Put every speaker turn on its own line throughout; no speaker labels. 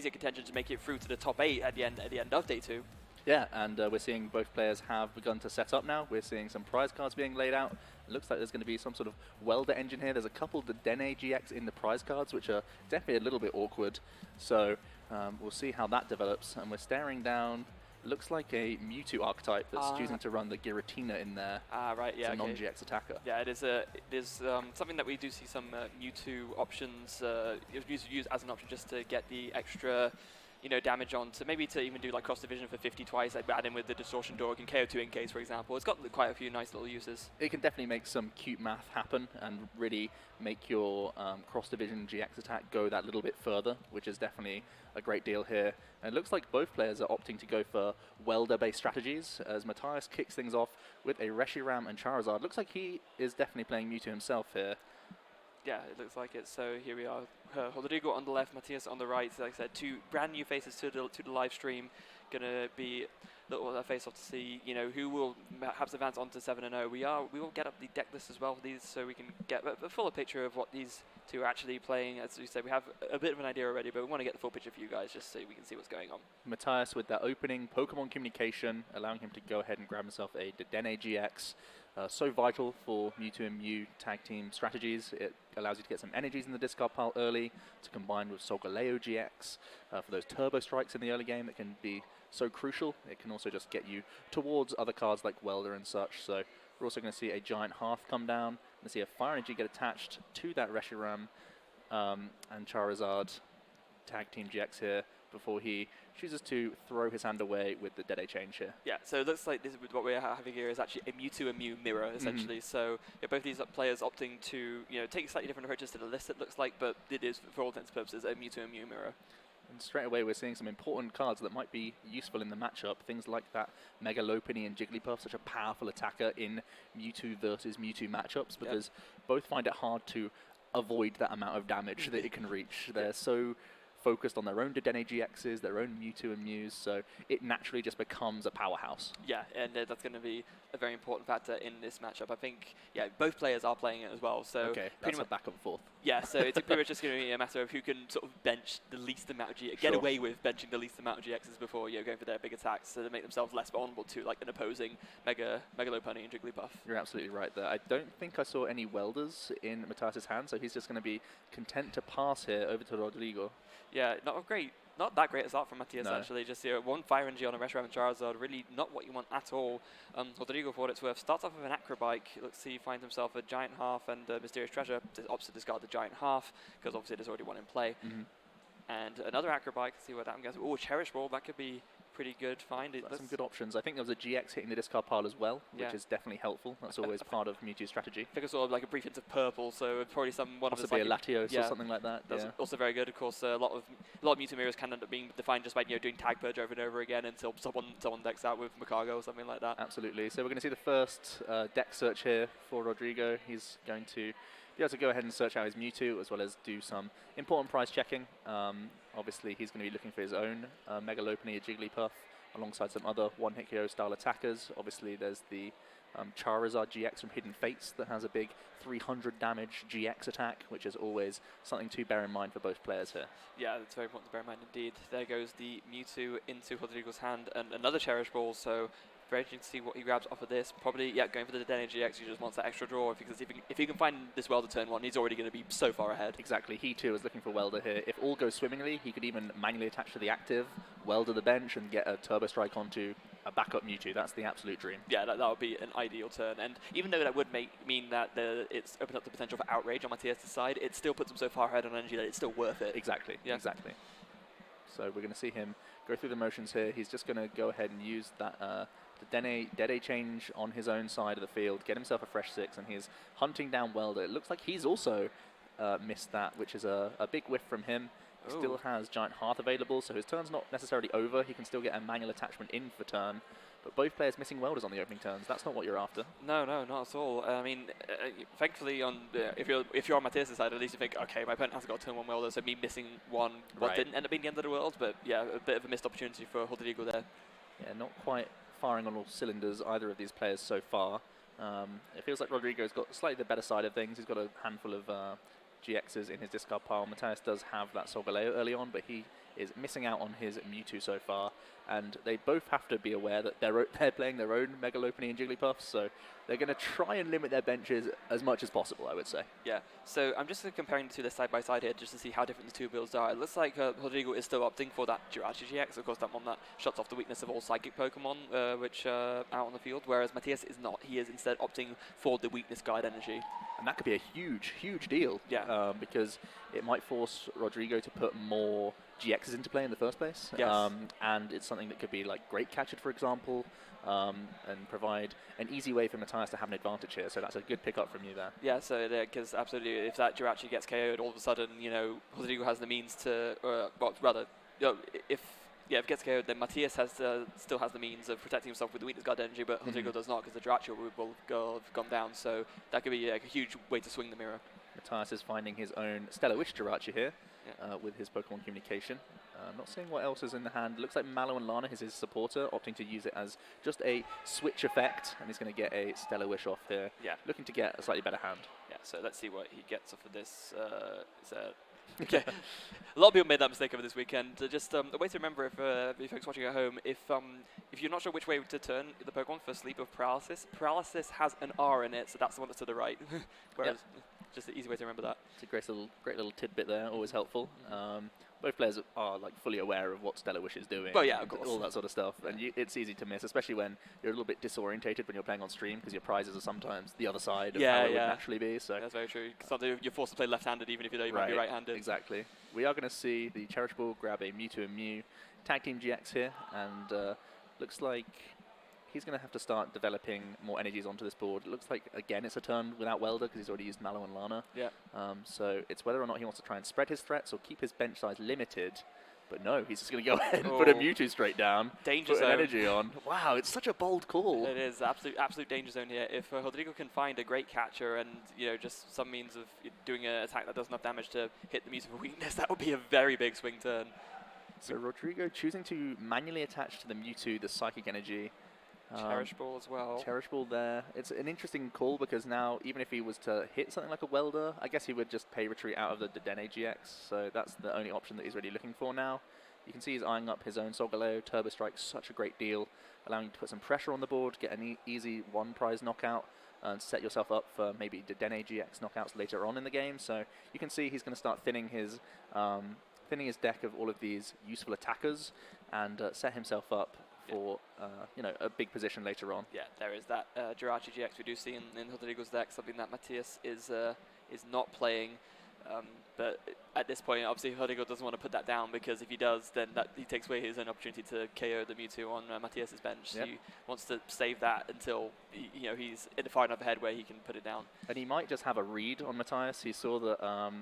seriously in contention to make it through to the top 8 at the end of day 2.
Yeah, and we're seeing both players have begun to set up now. We're seeing some prize cards being laid out. It looks like there's going to be some sort of welder engine here. There's a couple of the Dene GX in the prize cards, which are definitely a little bit awkward. So we'll see how that develops. And we're staring down, looks like a Mewtwo archetype that's choosing to run the Giratina in there.
Right, yeah.
It's a non-GX attacker.
Yeah, it is something that we do see some Mewtwo options used as an option just to get the extra damage on, to maybe to even do like cross division for 50 twice, like add in with the distortion door and KO2 in case, for example. It's got quite a few nice little uses.
It can definitely make some cute math happen and really make your cross division GX attack go that little bit further, which is definitely a great deal here. And it looks like both players are opting to go for welder-based strategies as Matias kicks things off with a Reshiram and Charizard. Looks like he is definitely playing Mewtwo himself here.
Yeah, it looks like it. So here we are. Rodrigo on the left, Matias on the right. Like I said, two brand new faces to the live stream. Gonna be little face off to see who will perhaps advance onto 7-0. We will get up the deck list as well for these, so we can get a fuller picture of what these two are actually playing. As we said, we have a bit of an idea already, but we want to get the full picture for you guys just so we can see what's going on.
Matias with that opening Pokemon communication, allowing him to go ahead and grab himself a Dedenne GX. So vital for Mewtwo and Mew tag team strategies. It allows you to get some energies in the discard pile early to combine with Solgaleo GX for those turbo strikes in the early game that can be so crucial. It can also just get you towards other cards like Welder and such. So we're also going to see a Giant Hearth come down and see a Fire Energy get attached to that Reshiram and Charizard tag team GX here before he chooses to throw his hand away with the Dede change here.
Yeah, so it looks like this is what we're having here is actually a Mewtwo and Mew mirror, essentially. So both these players opting to take slightly different approaches to the list, it looks like, but it is, for all intents and purposes, a Mewtwo and Mew mirror.
And straight away we're seeing some important cards that might be useful in the matchup. Things like that Mega Lopunny and Jigglypuff, such a powerful attacker in Mewtwo versus Mewtwo matchups, because both find it hard to avoid that amount of damage that it can reach. They're so focused on their own Dedenne GXs, their own Mewtwo and Mews, so it naturally just becomes a powerhouse.
Yeah, and that's going to be a very important factor in this matchup. I think, both players are playing it as well. So
okay, that's a back and forth.
Yeah, so it's pretty much just going to be a matter of who can sort of bench the least amount of GX, get away with benching the least amount of GXs before going for their big attacks, so to make themselves less vulnerable to like an opposing Mega Lopunny and Jigglypuff.
You're absolutely right there. I don't think I saw any welders in Matias' hand, so he's just going to be content to pass here over to Rodrigo.
Yeah, not that great a start from Matias, actually. Just one Fire Energy on a Reshiram and Charizard, really not what you want at all. Rodrigo, for what it's worth, starts off with an Acrobike. Let's see, he finds himself a Giant Hearth and a Mysterious Treasure. Opts to discard the Giant Hearth, because obviously there's already one in play. And another Acrobike, see what that one gets. Oh, Cherish Ball, that could be pretty good find.
That's some good options. I think there was a GX hitting the discard pile as well, which is definitely helpful. That's always part of Mewtwo's strategy.
I think I saw like a brief hint of purple, so probably one of the
possibly a Latios or something like that.
That's also very good. Of course, a lot of Mewtwo mirrors can end up being defined just by doing tag purge over and over again until someone decks out with Macargo or something like that.
Absolutely. So we're going to see the first deck search here for Rodrigo. He's going to be able to go ahead and search out his Mewtwo as well as do some important prize checking. Obviously, he's going to be looking for his own Mega Lopunny or Jigglypuff, alongside some other one-hit KO style attackers. Obviously, there's the Charizard GX from Hidden Fates that has a big 300 damage GX attack, which is always something to bear in mind for both players here.
Yeah, that's very important to bear in mind indeed. There goes the Mewtwo into Rodrigo's hand, and another Cherish Ball, so very interesting to see what he grabs off of this. Probably, going for the Dedenne GX, he just wants that extra draw, because if he can find this Welder turn one, he's already going to be so far ahead.
Exactly, he too is looking for Welder here. If all goes swimmingly, he could even manually attach to the active, Welder the bench, and get a Turbo Strike onto a backup Mewtwo. That's the absolute dream. Yeah,
that would be an ideal turn, and even though that would mean that it's opened up the potential for outrage on Matias' side, it still puts him so far ahead on energy that it's still worth it.
Exactly, exactly. So we're going to see him go through the motions here. He's just going to go ahead and use that the Dede change on his own side of the field, get himself a fresh 6, and he's hunting down Welder. It looks like he's also missed that, which is a big whiff from him. He still has Giant Hearth available, so his turn's not necessarily over. He can still get a manual attachment in for turn. But both players missing Welders on the opening turns. That's not what you're after.
No, not at all. I mean, thankfully, if you're on Matias' side, at least you think, okay, my opponent has got turn 1 Welder, so me missing one didn't end up being the end of the world. But yeah, a bit of a missed opportunity for Rodrigo there. Yeah,
not quite firing on all cylinders, either of these players so far. It feels like Rodrigo's got slightly the better side of things. He's got a handful of GXs in his discard pile. Matias does have that Solgaleo early on, but he is missing out on his Mewtwo so far, and they both have to be aware that they're playing their own Mega Lopunny and Jigglypuffs, so they're going to try and limit their benches as much as possible, I would say.
Yeah, so I'm just comparing the two side by side here just to see how different the two builds are. It looks like Rodrigo is still opting for that Jirachi GX, of course that one that shuts off the weakness of all Psychic Pokemon, which are out on the field, whereas Matias is not. He is instead opting for the Weakness Guide Energy.
And that could be a huge, huge deal, because it might force Rodrigo to put more GXs into play in the first place.
Yes.
And it's something that could be like Great Catcher, for example, and provide an easy way for Matias to have an advantage here. So that's a good pickup from you there.
Yeah, so because absolutely, if that Jirachi gets KO'd, all of a sudden, Rodrigo has the means to, if it gets KO'd, then Matias still has the means of protecting himself with the Weakness Guard Energy, but Rodrigo does not, because the Jirachi will have gone down. So that could be a huge way to swing the mirror.
Matias is finding his own Stellar Wish Jirachi here with his Pokemon Communication. Not seeing what else is in the hand. Looks like Mallow and Lana is his supporter, opting to use it as just a switch effect, and he's going to get a Stellar Wish off here.
Yeah.
Looking to get a slightly better hand.
Yeah, so let's see what he gets off of this. Okay. A lot of people made that mistake over this weekend. Just a way to remember, if you folks watching at home, if you're not sure which way to turn the Pokemon for Sleep of Paralysis, Paralysis has an R in it, so that's the one that's to the right. Whereas, just an easy way to remember that.
It's a great little tidbit there, always helpful. Both players are like fully aware of what Stellar Wish is doing.
Well, yeah, of course.
All that sort of stuff. And it's easy to miss, especially when you're a little bit disorientated when you're playing on stream, because your prizes are sometimes the other side of how it would naturally be. So
that's very true. Sometimes you're forced to play left-handed even if you don't even be right-handed.
Exactly. We are going to see the Cherish Ball grab a Mewtwo and Mew Tag Team GX here, and looks like he's going to have to start developing more energies onto this board. It looks like, again, it's a turn without Welder because he's already used Mallow and Lana.
Yeah.
So it's whether or not he wants to try and spread his threats or keep his bench size limited. But no, he's just going to go ahead and put a Mewtwo straight down.
Danger
put
zone.
An energy on. Wow, it's such a bold call.
It is absolute danger zone here. If Rodrigo can find a great catcher and just some means of doing an attack that does enough damage to hit the Mewtwo for weakness, that would be a very big swing turn.
So Rodrigo choosing to manually attach to the Mewtwo the Psychic Energy.
Cherish Ball as well.
Cherish Ball there. It's an interesting call because now, even if he was to hit something like a Welder, I guess he would just pay retreat out of the Dedenne GX. So that's the only option that he's really looking for now. You can see he's eyeing up his own Solgaleo. Turbo Strike's such a great deal, allowing you to put some pressure on the board, get an easy one prize knockout, and set yourself up for maybe Dedenne GX knockouts later on in the game. So you can see he's going to start thinning his deck of all of these useful attackers and set himself up for a big position later on.
Yeah, there is that Jirachi GX we do see in Rodrigo's deck, something that Matias is not playing. But at this point, obviously, Rodrigo doesn't want to put that down because if he does, then he takes away his own opportunity to KO the Mewtwo on Matias's bench. Yep. He wants to save that until he's in the far enough ahead where he can put it down.
And he might just have a read on Matias. He saw that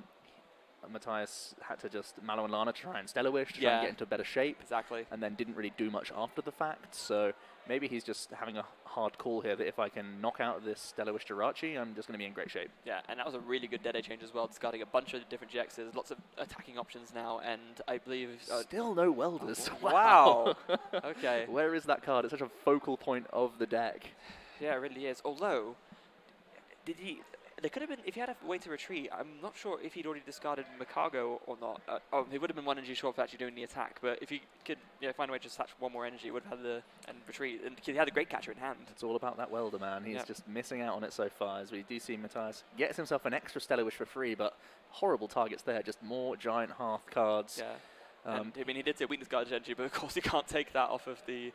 Matias had to just Mallow and Lana try and Stellar Wish to try and get into better shape.
Exactly.
And then didn't really do much after the fact. So maybe he's just having a hard call here that if I can knock out this Stellar Wish Jirachi, I'm just going to be in great shape.
Yeah, and that was a really good Dede change as well, discarding a bunch of different GXs, lots of attacking options now, and I believe...
Still no Welders.
Wow. Okay.
Where is that card? It's such a focal point of the deck.
Yeah, it really is. Although, there could have been, if he had a way to retreat, I'm not sure if he'd already discarded Mikago or not. He would have been one energy short for actually doing the attack, but if he could find a way to attach one more energy, it would have had and retreat. And he had a great catcher in hand.
It's all about that Welder, man. He's just missing out on it so far, as we do see Matias gets himself an extra Stellar Wish for free, but horrible targets there, just more Giant Hearth cards.
Yeah. He did say Weakness Guard energy, but of course he can't take that off of the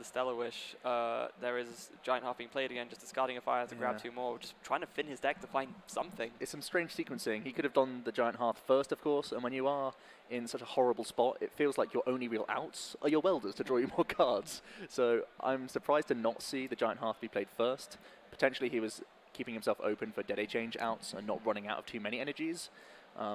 Stellar Wish. There is Giant Hearth being played again, just discarding a fire to grab two more, just trying to fin his deck to find something.
It's some strange sequencing. He could have done the Giant Hearth first, of course, and when you are in such a horrible spot, it feels like your only real outs are your Welders to draw you more cards. So I'm surprised to not see the Giant Hearth be played first. Potentially he was keeping himself open for Dede change outs and not running out of too many energies.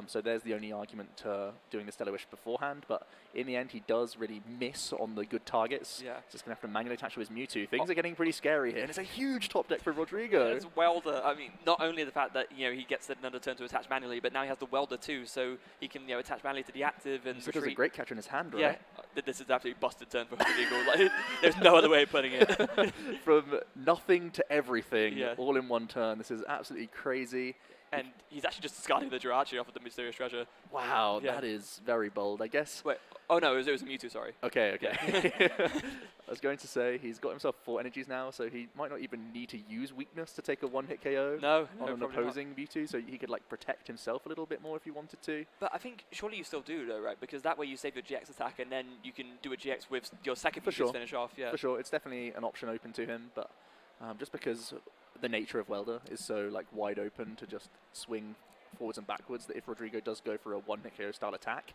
So there's the only argument to doing the Stellar Wish beforehand, but in the end he does really miss on the good targets.
Yeah.
Just going to have to manually attach to his Mewtwo. Things are getting pretty scary here, and it's a huge top deck for Rodrigo.
Yeah, it's Welder. I mean, not only the fact that he gets another turn to attach manually, but now he has the Welder too, so he can attach manually to the active and
retreat. There's a great catcher in his hand, right?
Yeah, this is absolutely busted turn for Rodrigo. Like, there's no other way of putting it.
From nothing to everything, all in one turn. This is absolutely crazy.
And he's actually just discarding the Jirachi off of the Mysterious Treasure.
Wow,
Yeah.
that is very bold, I guess.
Wait, oh no, it was a Mewtwo, sorry.
Okay. I was going to say he's got himself 4 energies now, so he might not even need to use weakness to take a one-hit KO
No,
on an
probably
opposing Mewtwo, so he could like protect himself a little bit more if he wanted to.
But I think surely you still do though, right? Because that way you save your GX attack and then you can do a GX with your second Mewtwo to finish off. Yeah.
For sure, it's definitely an option open to him, but just because the nature of Welder is so like wide open to just swing forwards and backwards, that if Rodrigo does go for a one-hit KO style attack,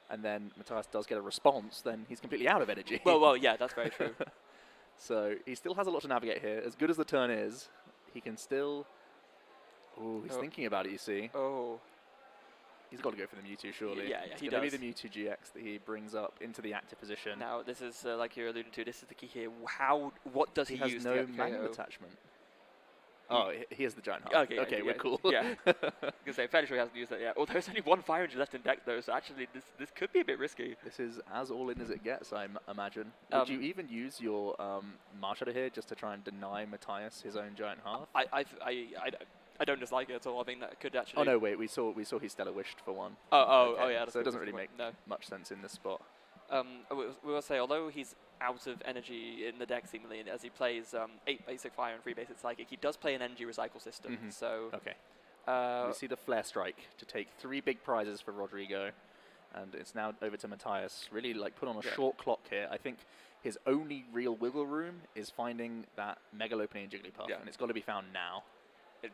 and then Matias does get a response, then he's completely out of energy.
Well, yeah, that's very true.
So he still has a lot to navigate here. As good as the turn is, he can still... Oh, he's thinking about it, you see.
Oh.
He's got to go for the Mewtwo, surely.
Yeah,
it's
he
going
does.
to be the Mewtwo GX that he brings up into the active position.
Now, this is, like you're alluding to, this is the key here. What does he
has
use
no
to get
manual
KO?
attachment. Oh, he has the giant heart.
Okay,
we're
yeah,
cool.
Yeah. I was going to say, fairly sure he hasn't used that yet. Although there's only one Fire Energy left in deck, though, so actually this could be a bit risky.
This is as all-in as it gets, I imagine. Would you even use your Marshadow here just to try and deny Matias his own giant heart?
I don't dislike it at all. I think that could actually...
Oh, no, wait, we saw he Stellar Wished for one.
Oh, yeah.
So it doesn't really make
no.
much sense in this spot.
We will say, although he's out of energy in the deck seemingly, as he plays 8 basic fire and 3 basic psychic, he does play an energy recycle system. So
okay, we see the Flare Strike to take 3 big prizes for Rodrigo, and it's now over to Matias. Really like put on a short clock here. I think his only real wiggle room is finding that Megalopening Jigglypuff, and it's got to be found now.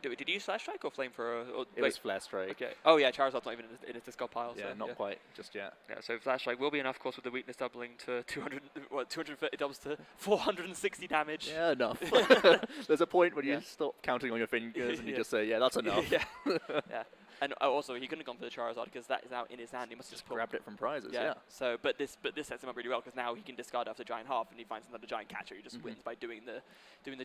Did you use Slash Strike or Flamethrower?
It was Flare Strike.
Okay. Oh yeah, Charizard's not even in his discard pile.
Yeah,
so,
not quite just yet.
Yeah, so Flash Strike will be enough, of course, with the weakness doubling to 230 doubles to 460 damage.
Yeah, enough. There's a point when you stop counting on your fingers and you just say, yeah, that's enough.
Yeah. And also, he couldn't have gone for the Charizard because that is now in his hand. He must
just grabbed it from prizes.
Yeah. So, but this sets him up really well because now he can discard after giant half, and he finds another giant catcher. He just wins by doing the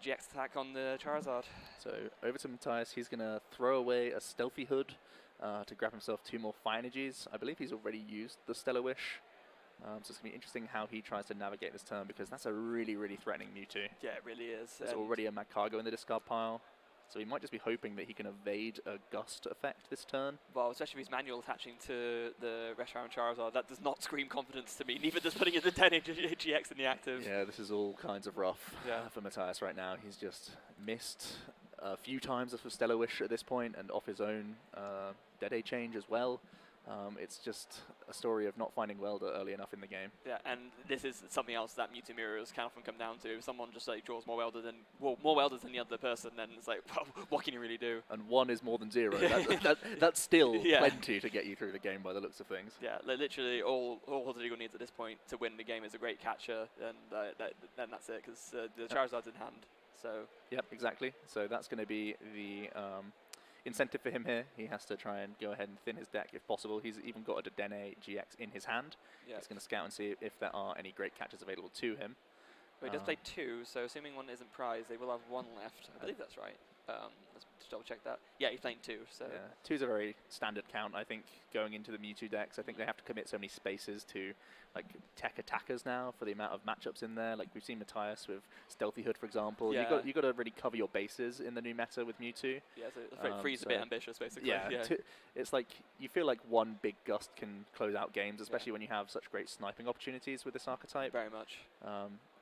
GX attack on the Charizard.
So over to Matias. He's gonna throw away a Stealthy Hood to grab himself 2 more Fire Energies. I believe he's already used the Stellar Wish. So it's going to be interesting how he tries to navigate this turn because that's a really, really threatening Mewtwo.
Yeah, it really is.
There's already a Magcargo in the discard pile. So he might just be hoping that he can evade a Gust effect this turn.
Well, especially with his manual attaching to the Reshiram Charizard, that does not scream confidence to me. Neither does putting in the 10 GX in the active.
Yeah, this is all kinds of rough for Matias right now. He's just missed a few times of Stellar Wish at this point and off his own Dede change as well. It's just a story of not finding Welder early enough in the game.
Yeah, and this is something else that Mewtwo mirrors can often come down to. If someone just like draws more Welders than the other person, then it's like, well, what can you really do?
And 1 is more than 0. That's still plenty to get you through the game by the looks of things.
Yeah, literally all Rodrigo needs at this point to win the game is a great catcher, and then that's it, because the Charizard's in hand. So.
Yep, exactly. So that's going to be the incentive for him here. He has to try and go ahead and thin his deck if possible. He's even got a Dedenne GX in his hand. He's going to scout and see if there are any great catches available to him.
Well, he does play 2, so assuming 1 isn't prized, they will have 1 left. I believe that's right. Let's just double check that. Yeah, he's playing 2. So
yeah, 2 is a very standard count, I think, going into the Mewtwo decks. I think they have to commit so many spaces to like tech attackers now for the amount of matchups in there. Like we've seen Matias with Stealthy Hood, for example.
Yeah.
You got to really cover your bases in the new meta with Mewtwo.
Yeah, so Freeze a bit ambitious, basically.
Yeah, it's like you feel like one big gust can close out games, especially when you have such great sniping opportunities with this archetype.
Very much.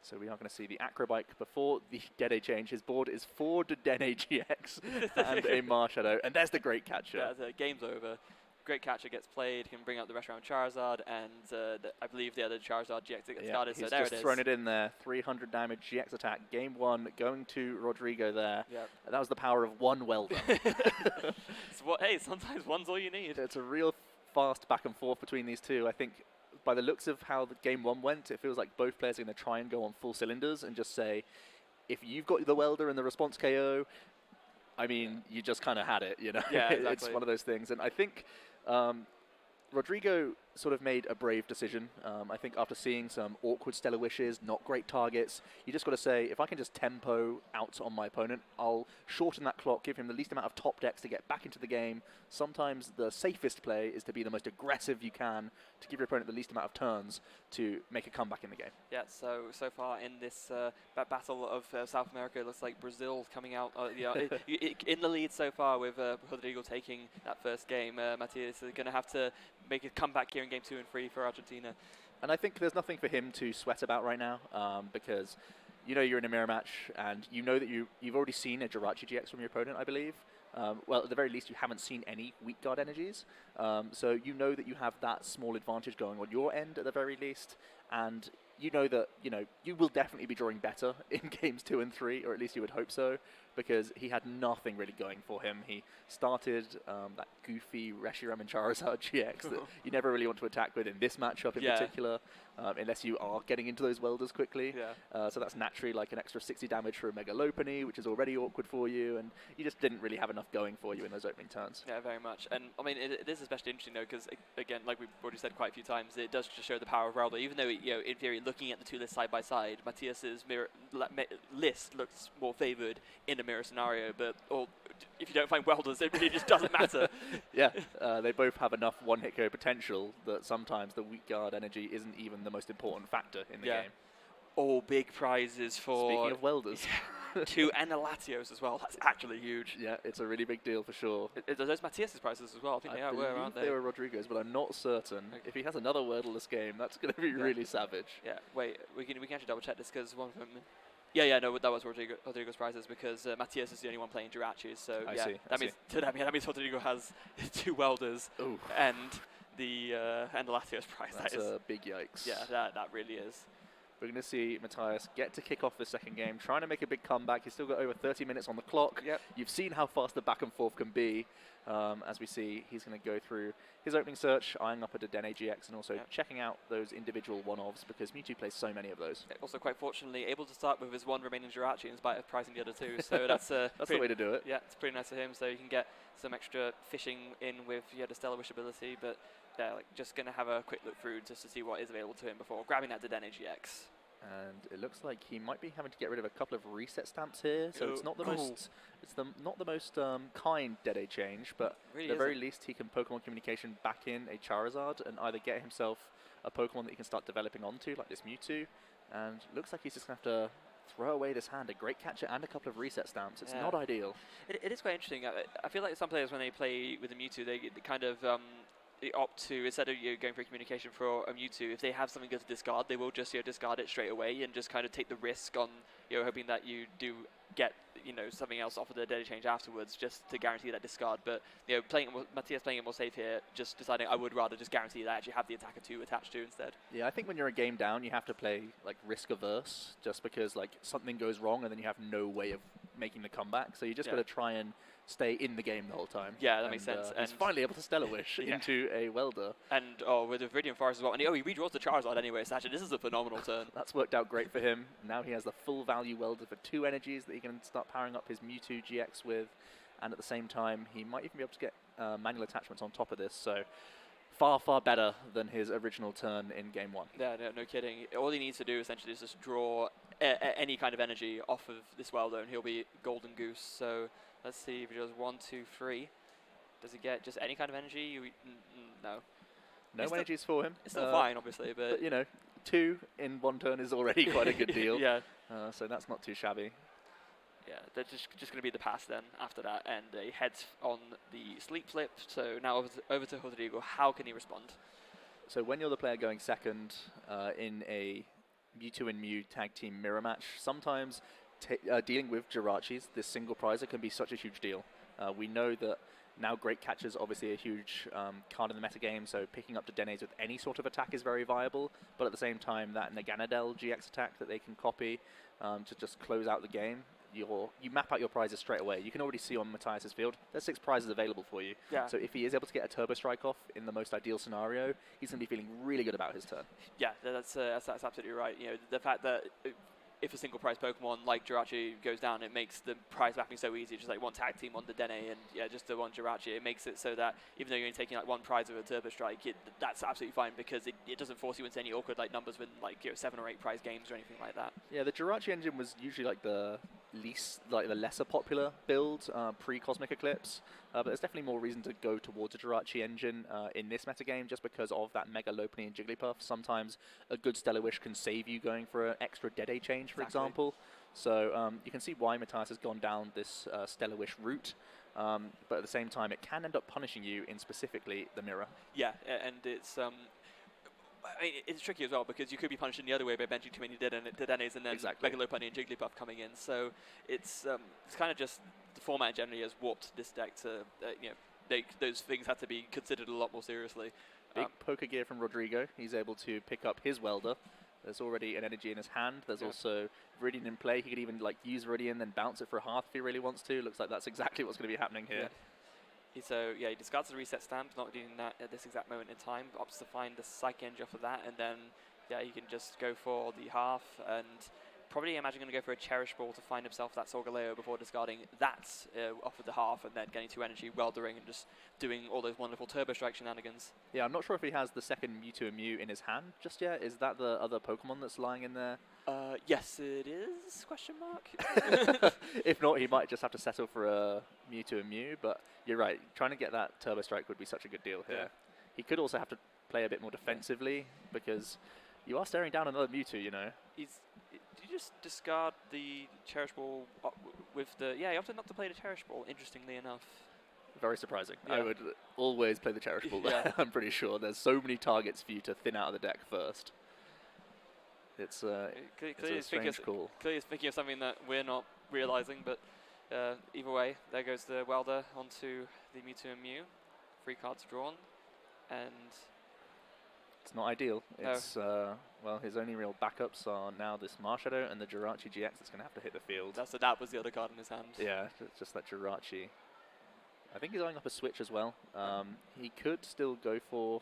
So we are going to see the Acrobike before the Dede change. His board is 4 Dedenne GX and a Marshadow, and there's the great catcher.
Yeah, the game's over. Great catcher gets played, can bring out the Reshiram Charizard, and I believe the other Charizard GX gets started, so there it is.
He's just thrown it in there. 300 damage GX attack. Game 1 going to Rodrigo there.
Yep.
That was the power of 1 Welder.
Hey, sometimes 1's all you need.
It's a real fast back and forth between these two. I think by the looks of how the game 1 went, it feels like both players are going to try and go on full cylinders and just say, if you've got the Welder and the response KO, I mean, you just kind of had it, you know?
Yeah, exactly.
It's one of those things. And I think Rodrigo sort of made a brave decision. I think after seeing some awkward Stellar Wishes, not great targets, you just got to say, if I can just tempo out on my opponent, I'll shorten that clock, give him the least amount of top decks to get back into the game. Sometimes the safest play is to be the most aggressive you can to give your opponent the least amount of turns to make a comeback in the game.
Yeah, so far in this battle of South America, it looks like Brazil coming out in the lead so far with Rodrigo taking that first game. Matias is going to have to make a comeback here in game 2 and 3 for Argentina.
And I think there's nothing for him to sweat about right now because you know you're in a mirror match and you know that you've already seen a Jirachi GX from your opponent, I believe. Well, at the very least, you haven't seen any weak guard energies. So you know that you have that small advantage going on your end at the very least. And you know that you will definitely be drawing better in games 2 and 3, or at least you would hope so, because he had nothing really going for him. He started that goofy Reshiram and Charizard GX that you never really want to attack with in this matchup in particular, unless you are getting into those welders quickly. So that's naturally like an extra 60 damage for a Mega Lopunny, which is already awkward for you, and you just didn't really have enough going for you in those opening turns.
Yeah, very much. And I mean, it is especially interesting though, because again, like we've already said quite a few times, it does just show the power of Raldo. Even though, in theory, looking at the two lists side by side, Matias's list looks more favoured in a mirror scenario, but if you don't find welders, it really just doesn't matter.
They both have enough one-hit KO potential that sometimes the weak guard energy isn't even the most important factor in the game.
All big prizes for...
Speaking of welders.
2 Enelatios as well. That's actually huge.
Yeah, it's a really big deal for sure.
Are those Matias's prizes as well? I think they were, aren't they?
They were Rodrigo's, but I'm not certain. Okay. If he has another wordless game, that's going to be really savage.
Yeah, wait, we can actually double check this because one of them... Yeah, no, that was Rodrigo's prizes because Matias is the only one playing Jirachis. So that means Rodrigo has 2 welders and the Enelatios prize.
That's a big yikes.
Yeah, that really is.
We're going to see Matias get to kick off the second game, trying to make a big comeback. He's still got over 30 minutes on the clock. You've seen how fast the back and forth can be. As we see, he's going to go through his opening search, eyeing up a Dedenne GX, and also checking out those individual one-offs, because Mewtwo plays so many of those.
Also, quite fortunately, able to start with his 1 remaining Jirachi in spite of pricing the other 2. So that's
that's the way to do it.
Yeah, it's pretty nice of him. So you can get some extra fishing in with the Stellar Wish ability, but just going to have a quick look through just to see what is available to him before grabbing that Dedenne GX.
And it looks like he might be having to get rid of a couple of reset stamps here, so it's not the most, not the most kind Dede change, but really at the very least he can Pokemon Communication back in a Charizard and either get himself a Pokemon that he can start developing onto, like this Mewtwo, and looks like he's just going to have to throw away this hand, a Great Catcher and a couple of reset stamps. It's not ideal.
It is quite interesting. I feel like some players, when they play with a Mewtwo, they kind of... they opt to, instead of going for communication for a Mewtwo, if they have something good to discard, they will just discard it straight away and just kind of take the risk on hoping that you do get something else off of the Dede change afterwards, just to guarantee that discard. But Matias playing it more safe here, just deciding I would rather just guarantee that I actually have the attacker 2 attached to instead. Yeah,
I think when you're a game down, you have to play like risk averse, just because like something goes wrong and then you have no way of making the comeback. So you just got to try and stay in the game the whole time.
Yeah, that makes sense.
And he's finally able to Stellar Wish into a welder.
And with the Viridian Forest as well. And he redraws the Charizard anyway, so actually this is a phenomenal turn.
That's worked out great for him. Now he has the full value welder for 2 energies that he can start powering up his Mewtwo GX with. And at the same time, he might even be able to get manual attachments on top of this. So far, far better than his original turn in game 1.
Yeah, no kidding. All he needs to do essentially is just draw any kind of energy off of this welder and he'll be Golden Goose. So let's see if he does 1, 2, 3. Does he get just any kind of energy? No.
No energies for him.
It's still fine, obviously, but
2 in 1 turn is already quite a good deal. So that's not too shabby.
Yeah, that's just going to be the pass then after that, and he heads on the sleep flip. So now over to Rodrigo. How can he respond?
So when you're the player going second in a Mewtwo and Mew tag team mirror match, sometimes dealing with Jirachis, this single prizer, can be such a huge deal. We know that now Great Catcher is obviously a huge card in the metagame, so picking up Dedennes with any sort of attack is very viable, but at the same time that Naganadel GX attack that they can copy to just close out the game, you map out your prizes straight away. You can already see on Matias's field, there's 6 prizes available for you. So if he is able to get a Turbo Strike off in the most ideal scenario, he's going to be feeling really good about his turn.
Yeah, that's absolutely right. The fact that if a single prize Pokemon like Jirachi goes down, it makes the prize mapping so easy. Just like one tag team on the Dene and just the one Jirachi. It makes it so that even though you're only taking like one prize with a Turbo Strike, that's absolutely fine because it doesn't force you into any awkward like numbers with like 7 or 8 prize games or anything like that.
Yeah, the Jirachi engine was usually like the lesser popular build pre-Cosmic Eclipse, but there's definitely more reason to go towards a Jirachi engine in this metagame just because of that Mega Lopunny and Jigglypuff. Sometimes a good Stellar Wish can save you going for an extra Dede change, for example. So you can see why Matias has gone down this Stellar Wish route, but at the same time it can end up punishing you in specifically the mirror.
Yeah, and it's I mean, it's tricky as well because you could be punished in the other way by benching too many Dedenes and then Mega Lopunny and Jigglypuff coming in. So it's kind of just the format generally has warped this deck to those things have to be considered a lot more seriously.
Big poker gear from Rodrigo. He's able to pick up his Welder. There's already an energy in his hand. There's also Viridian in play. He could even like use Viridian then bounce it for a hearth if he really wants to. Looks like that's exactly what's going to be happening here.
Yeah. So he discards the reset stamp, not doing that at this exact moment in time, but opts to find the Psych Energy off of that, and then he can just go for the half, and probably imagine going to go for a Cherish Ball to find himself that Solgaleo before discarding that off of the half, and then getting 2 energy, Weldering, and just doing all those wonderful Turbo Strike shenanigans. Yeah,
I'm not sure if he has the second Mewtwo and Mew in his hand just yet. Is that the other Pokemon that's lying in there?
Yes, it is, question mark.
If not, he might just have to settle for a Mewtwo and Mew, but you're right, trying to get that Turbo Strike would be such a good deal here. Yeah. He could also have to play a bit more defensively, because you are staring down another Mewtwo, you know.
Did you just discard the Cherish Ball with the... Yeah, he opted not to play the Cherish Ball, interestingly enough.
Very surprising. Yeah. I would always play the Cherish Ball there, I'm pretty sure. There's so many targets for you to thin out of the deck first. It's a strange call.
Clearly it's thinking of something that we're not realizing, but either way, there goes the Welder onto the Mewtwo and Mew. 3 cards drawn, and...
It's not ideal. It's, well, his only real backups are now this Marshadow and the Jirachi GX that's going to have to hit the field.
That was the other card in his hand.
Yeah, just that Jirachi. I think he's eyeing up a switch as well. He could still go for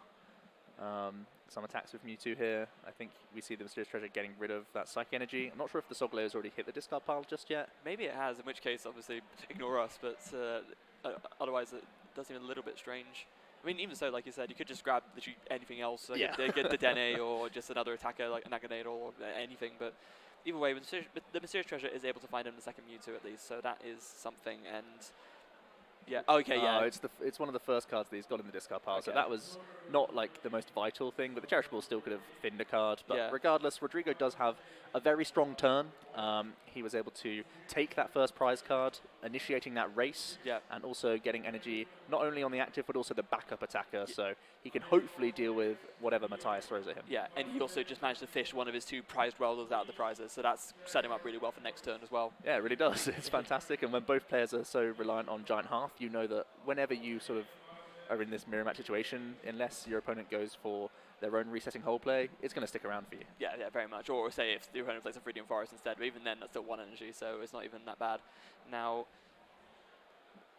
some attacks with Mewtwo here. I think we see the Mysterious Treasure getting rid of that Psychic Energy. I'm not sure if the Solgaleo has already hit the discard pile just yet.
Maybe it has, in which case, obviously, ignore us, but otherwise it does seem a little bit strange. I mean, even so, like you said, you could just grab literally anything else, like get the Dene or just another attacker like a Naganadel or anything, but either way, the Mysterious Treasure is able to find him the second Mewtwo at least, so that is something, and... Yeah. Okay. Yeah.
It's one of the first cards that he's got in the discard pile. Okay. So that was not like the most vital thing, but the Cherish Ball still could have thinned a card. But regardless, Rodrigo does have a very strong turn. He was able to take that first prize card, initiating that race, and also getting energy not only on the active but also the backup attacker. So he can hopefully deal with whatever Matias throws at him.
Yeah, and he also just managed to fish one of his 2 prized Welders out of the prizes, so that's set him up really well for next turn as well.
Yeah, it really does. It's fantastic, and when both players are so reliant on Giant Half, you know that whenever you sort of are in this mirror match situation, unless your opponent goes for their own resetting whole play, it's going to stick around for you.
Yeah, very much. Or say if the opponent plays a Viridian Forest instead, but even then that's still 1 energy, so it's not even that bad. Now,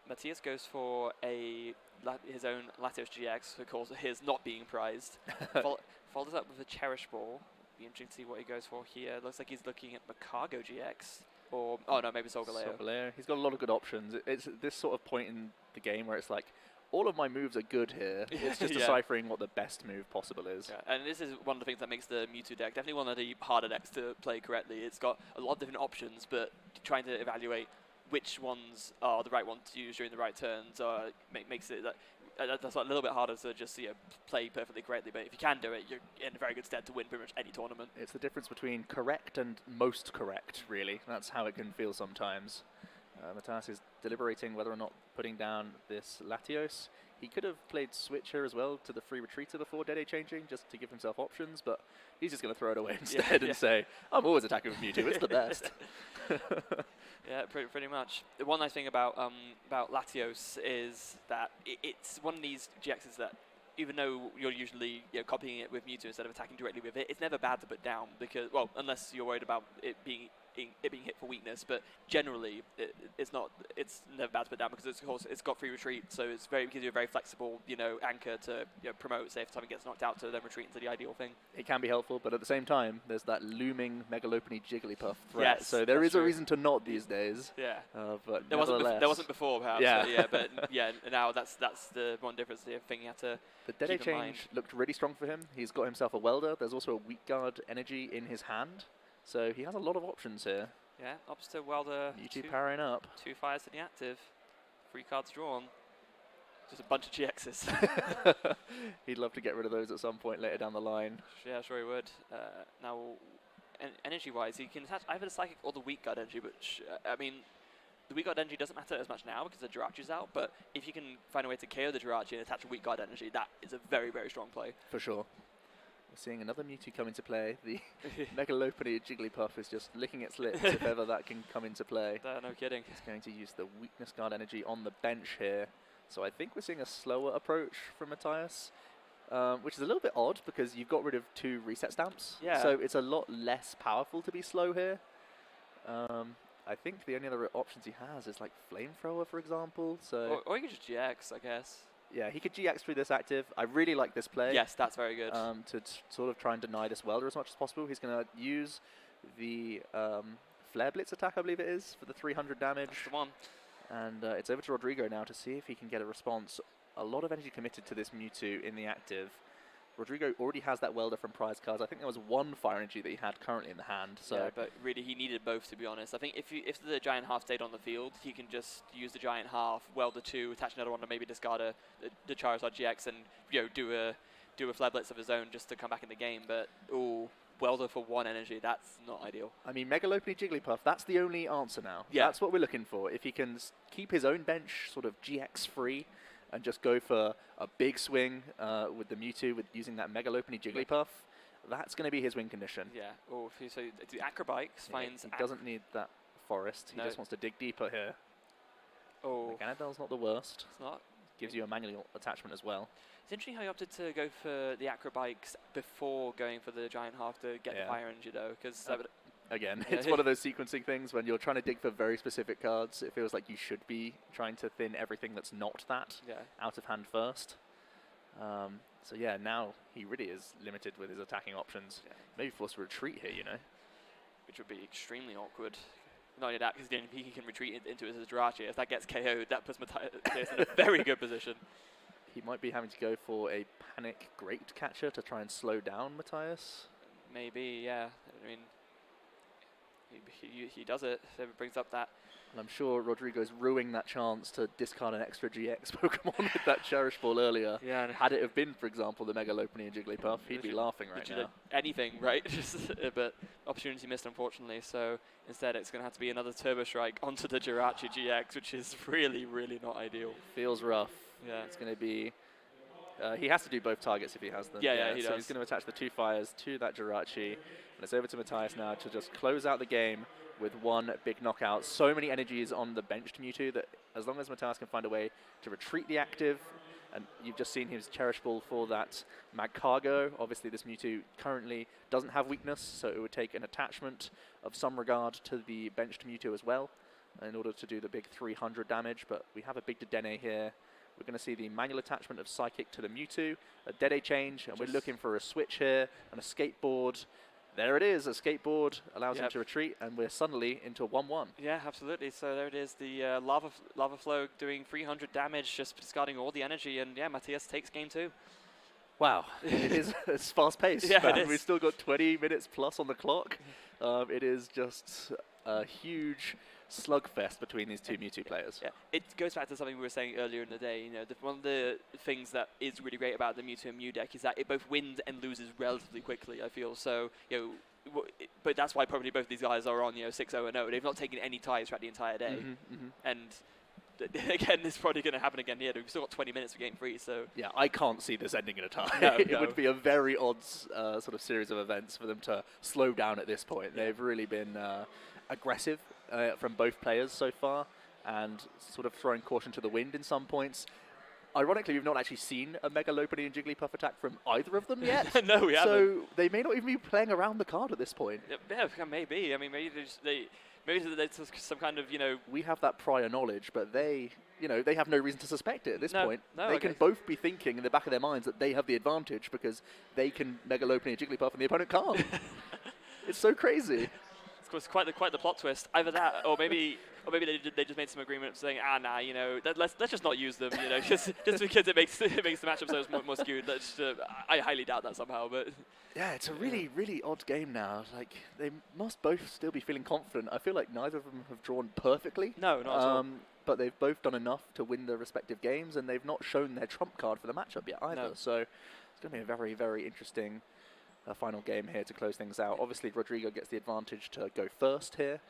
Matias goes for his own Latios GX, of course his not being prized. Follows up with a Cherish Ball. Be interesting to see what he goes for here. Looks like he's looking at Macargo GX. Or, oh no, maybe Solgaleo.
He's got a lot of good options. It's this sort of point in the game where it's like, all of my moves are good here. It's just deciphering what the best move possible is.
Yeah, and this is one of the things that makes the Mewtwo deck definitely one of the harder decks to play correctly. It's got a lot of different options, but trying to evaluate which ones are the right ones to use during the right turns makes it that's a little bit harder to just play perfectly correctly. But if you can do it, you're in a very good stead to win pretty much any tournament.
It's the difference between correct and most correct, really. That's how it can feel sometimes. Matias is deliberating whether or not putting down this Latios. He could have played Switch here as well to the free Retreater before Dede changing, just to give himself options, but he's just going to throw it away instead and say, I'm always attacking with Mewtwo, it's the best.
Yeah, pretty much. The one nice thing about Latios is that it's one of these GXs that, even though you're usually copying it with Mewtwo instead of attacking directly with it, it's never bad to put down because, well, unless you're worried about it being it being hit for weakness, but generally it's not. It's never bad to put down because of course it's got free retreat, so it gives you a very flexible anchor to promote. Say if something gets knocked out, to then retreat into the ideal thing.
It can be helpful, but at the same time, there's that looming Megalopony Jigglypuff threat.
Yes,
so there is
true.
a reason to not these days.
Yeah.
But
there wasn't before, perhaps.
Yeah.
But now that's the one difference. The thing you have to.
The Dede
keep in mind.
change looked really strong for him. He's got himself a welder. There's also a weak guard energy in his hand. So he has a lot of options here.
Yeah, ups to welder.
Mewtwo powering up.
2 fires to the active. 3 cards drawn. Just a bunch of GXs.
He'd love to get rid of those at some point later down the line.
Yeah, sure he would. Now, energy-wise, he can attach either the Psychic or the weak guard energy, which, I mean, the weak guard energy doesn't matter as much now because the Jirachi's out, but if you can find a way to KO the Jirachi and attach a weak guard energy, that is a very, very strong play.
For sure. We're seeing another Mewtwo come into play. The Megalopony Jigglypuff is just licking its lips if ever that can come into play.
No kidding.
It's going to use the weakness guard energy on the bench here. So I think we're seeing a slower approach from Matias, which is a little bit odd because you've got rid of 2 reset stamps.
Yeah.
So it's a lot less powerful to be slow here. I think the only other options he has is like Flamethrower, for example. So
or you could just GX, I guess.
yeah, he could GX through this active. I really like this play.
Yes, that's very good.
To sort of try and deny this welder as much as possible. He's going to use the Flare Blitz attack, I believe it is, for the 300 damage.
That's the one.
And it's over to Rodrigo now to see if he can get a response. A lot of energy committed to this Mewtwo in the active. Rodrigo already has that welder from prize cards. I think there was 1 fire energy that he had currently in the hand. So
yeah, but really he needed both, to be honest. I think if the giant half stayed on the field, he can just use the giant half, weld the 2, attach another one, and maybe discard the Charizard GX and do a Flare Blitz of his own just to come back in the game. But welder for 1 energy, that's not ideal.
I mean, Megalopony Jigglypuff, that's the only answer now.
Yeah.
That's what we're looking for. If he can keep his own bench sort of GX free and just go for a big swing with the Mewtwo with using that Megalopony Jigglypuff, that's going to be his win condition.
Yeah. Oh, so the Acrobikes finds.
He doesn't need that forest. He just wants to dig deeper here.
Oh.
The Ganadell's not the worst.
It's not.
Gives you a manual attachment as well.
It's interesting how he opted to go for the Acrobikes before going for the giant half to get the fire energy, though, because
again, it's one of those sequencing things when you're trying to dig for very specific cards. It feels like you should be trying to thin everything that's not that out of hand first. So yeah, now he really is limited with his attacking options.
Yeah.
Maybe forced to retreat here,
which would be extremely awkward. Not only that, because then he can retreat into it as a Jirachi. If that gets KO'd, that puts Matias in a very good position.
He might be having to go for a Panic Great Catcher to try and slow down Matias.
Maybe, yeah. I mean, he does it. So it brings up that.
And I'm sure Rodrigo's ruining that chance to discard an extra GX Pokemon with that Cherish Ball earlier.
Yeah.
Had it have been, for example, the Megalopony and Jigglypuff, he'd be laughing right now.
Anything, right? But opportunity missed, unfortunately. So instead, it's going to have to be another Turbo Strike onto the Jirachi GX, which is really, really not ideal.
Feels rough.
Yeah.
It's going to be... he has to do both targets if he has them.
Yeah, he
so
does.
He's going to attach the 2 fires to that Jirachi. And it's over to Matias now to just close out the game with 1 big knockout. So many energies on the benched Mewtwo that as long as Matias can find a way to retreat the active, and you've just seen his Cherish Ball for that Magcargo. Obviously this Mewtwo currently doesn't have weakness, so it would take an attachment of some regard to the benched Mewtwo as well in order to do the big 300 damage, but we have a big Dedenne here. We're going to see the manual attachment of Psychic to the Mewtwo, a Dede change, and we're looking for a switch here, and a skateboard. There it is, a skateboard allows him to retreat, and we're suddenly into a 1-1.
Yeah, absolutely. So there it is, the lava flow doing 300 damage, just discarding all the energy, and yeah, Matias takes game 2.
Wow, it's fast paced.
Yeah, it is.
We've still got 20 minutes plus on the clock. It is just a huge slugfest between these 2 Mewtwo players.
Yeah, it goes back to something we were saying earlier in the day. One of the things that is really great about the Mewtwo and Mew deck is that it both wins and loses relatively quickly, I feel. So, but that's why probably both these guys are on 6-0-0. They've not taken any ties throughout the entire day. And again, this is probably going to happen again here. We've still got 20 minutes for game 3, so...
Yeah, I can't see this ending in a tie.
No,
it would be a very odd sort of series of events for them to slow down at this point.
Yeah.
They've really been aggressive from both players so far, and sort of throwing caution to the wind in some points. ironically, we've not actually seen a Mega Lopunny and Jigglypuff attack from either of them yet.
No, we haven't.
So they may not even be playing around the card at this point.
Yeah, maybe. I mean, maybe there's some kind of,
We have that prior knowledge, but they have no reason to suspect it at this point.
No,
they can both be thinking in the back of their minds that they have the advantage because they can Mega Lopunny and Jigglypuff and the opponent can't. It's so crazy.
It's quite the plot twist. Either that, or maybe they just made some agreement saying, let's just not use them, just because it makes the matchup so more skewed. I highly doubt that somehow, but
yeah, it's a really, really odd game now. Like, they must both still be feeling confident. I feel like neither of them have drawn perfectly.
No, not at all.
But they've both done enough to win their respective games, and they've not shown their trump card for the matchup yet either.
No.
So it's going to be a very, very interesting final game here to close things out. Obviously, Rodrigo gets the advantage to go first here,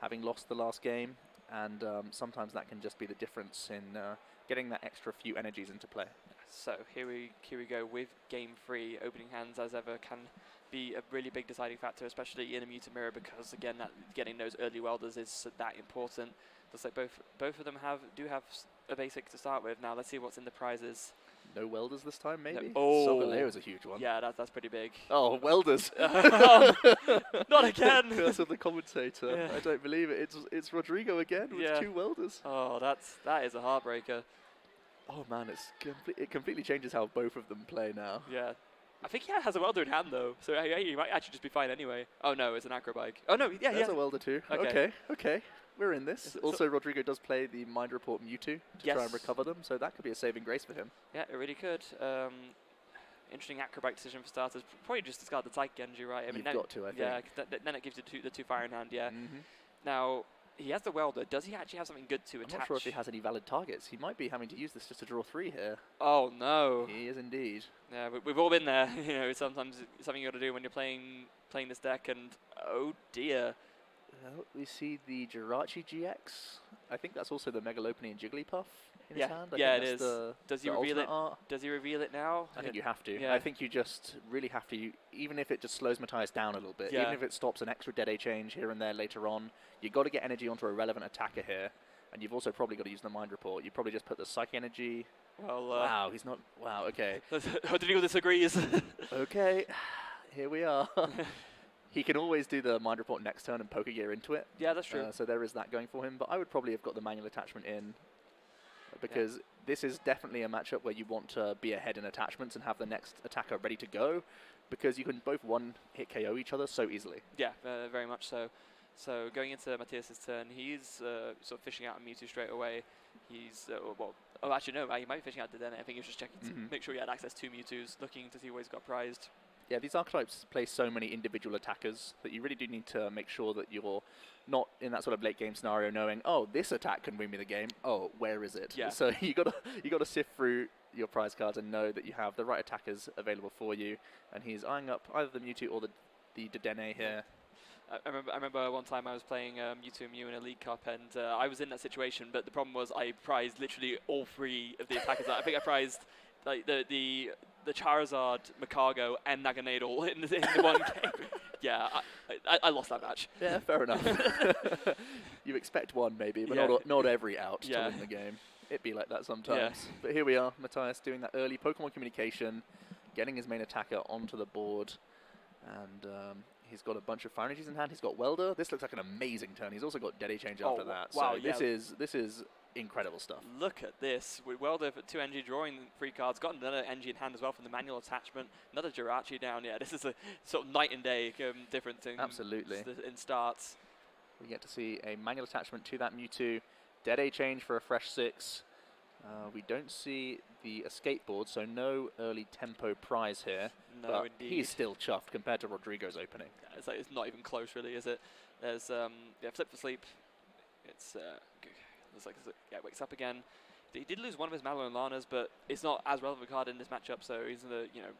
having lost the last game, and sometimes that can just be the difference in getting that extra few energies into play.
So here we go with game 3. Opening hands, as ever, can be a really big deciding factor, especially in a Mewtwo Mirror, because again, getting those early welders is that important. Looks like both of them do have a basic to start with. Now let's see what's in the prizes.
No welders this time, maybe?
No. Oh.
Solgaleo is a huge one.
Yeah, that's pretty big.
Oh, welders.
Not again.
Curse of the commentator.
Yeah.
I don't believe it. It's Rodrigo again with 2 welders.
Oh, that is a heartbreaker.
Oh man, it completely changes how both of them play now.
Yeah. I think he has a welder in hand though, so he might actually just be fine anyway. Oh no, it's an acrobike. Oh no, yeah,
There's a welder too. Okay. We're in this. Also, Rodrigo does play the Mind Report Mewtwo to try and recover them, so that could be a saving grace for him.
Yeah, it really could. Interesting acrobatic decision for starters. Probably just discard the Tyke Genji, right? I mean,
You've got to, I think.
Yeah, then it gives you the two fire in hand, yeah.
Mm-hmm.
Now, he has the welder. Does he actually have something good to attach?
I'm not sure if he has any valid targets. He might be having to use this just to draw 3 here.
Oh, no.
He is indeed.
Yeah, we've all been there. Sometimes it's something you got to do when you're playing this deck, and oh dear.
Well, we see the Jirachi GX. I think that's also the Mega Lopunny and Jigglypuff in his hand.
Yeah, it is.
Does he reveal it?
Does he reveal it now?
I think you have to.
Yeah.
I think you just really have to, even if it just slows Matias down a little bit, even if it stops an extra Dead A change here and there later on, you've got to get energy onto a relevant attacker here. And you've also probably got to use the Mind Report. You probably just put the Psychic Energy.
Well,
wow, he's not. Wow, okay.
Rodrigo disagrees.
Okay, here we are. He can always do the Mind Report next turn and Poké Gear into it.
Yeah, that's true.
So there is that going for him. But I would probably have got the manual attachment in because this is definitely a matchup where you want to be ahead in attachments and have the next attacker ready to go because you can both one-hit KO each other so easily.
Yeah, very much so. So going into Matias' turn, he's sort of fishing out a Mewtwo straight away. He's, actually no, he might be fishing out Dedenne. I think he was just checking to make sure he had access to Mewtwo's, looking to see what he's got prized.
Yeah, these archetypes play so many individual attackers that you really do need to make sure that you're not in that sort of late game scenario knowing, oh, this attack can win me the game. Oh, where is it?
Yeah.
So you gotta sift through your prize cards and know that you have the right attackers available for you. And he's eyeing up either the Mewtwo or the Dedenne here.
I remember one time I was playing Mewtwo and Mew in a League Cup, and I was in that situation, but the problem was I prized literally all 3 of the attackers. I think I prized like the Charizard, Macargo, and Naganadel in the one game. Yeah, I lost that match.
Yeah, fair enough. You expect one maybe, but not every out to win the game. It'd be like that sometimes. Yeah. But here we are, Matias doing that early Pokemon communication, getting his main attacker onto the board, and he's got a bunch of fire energies in hand. He's got Welder. This looks like an amazing turn. He's also got Dead A change after that.
Wow,
so this is incredible stuff.
Look at this. With Welder for 2 NG, drawing 3 cards, got another NG in hand as well from the manual attachment. Another Jirachi down. Yeah, this is a sort of night and day difference in, in starts.
We get to see a manual attachment to that Mewtwo. Dead A change for a fresh 6. We don't see the escape board, so no early tempo prize here.
No,
but
indeed.
He's still chuffed compared to Rodrigo's opening.
Yeah, it's not even close, really, is it? There's Flip for Sleep. It's wakes up again. He did lose one of his Mallow and Lanas, but it's not as relevant a card in this matchup, so he's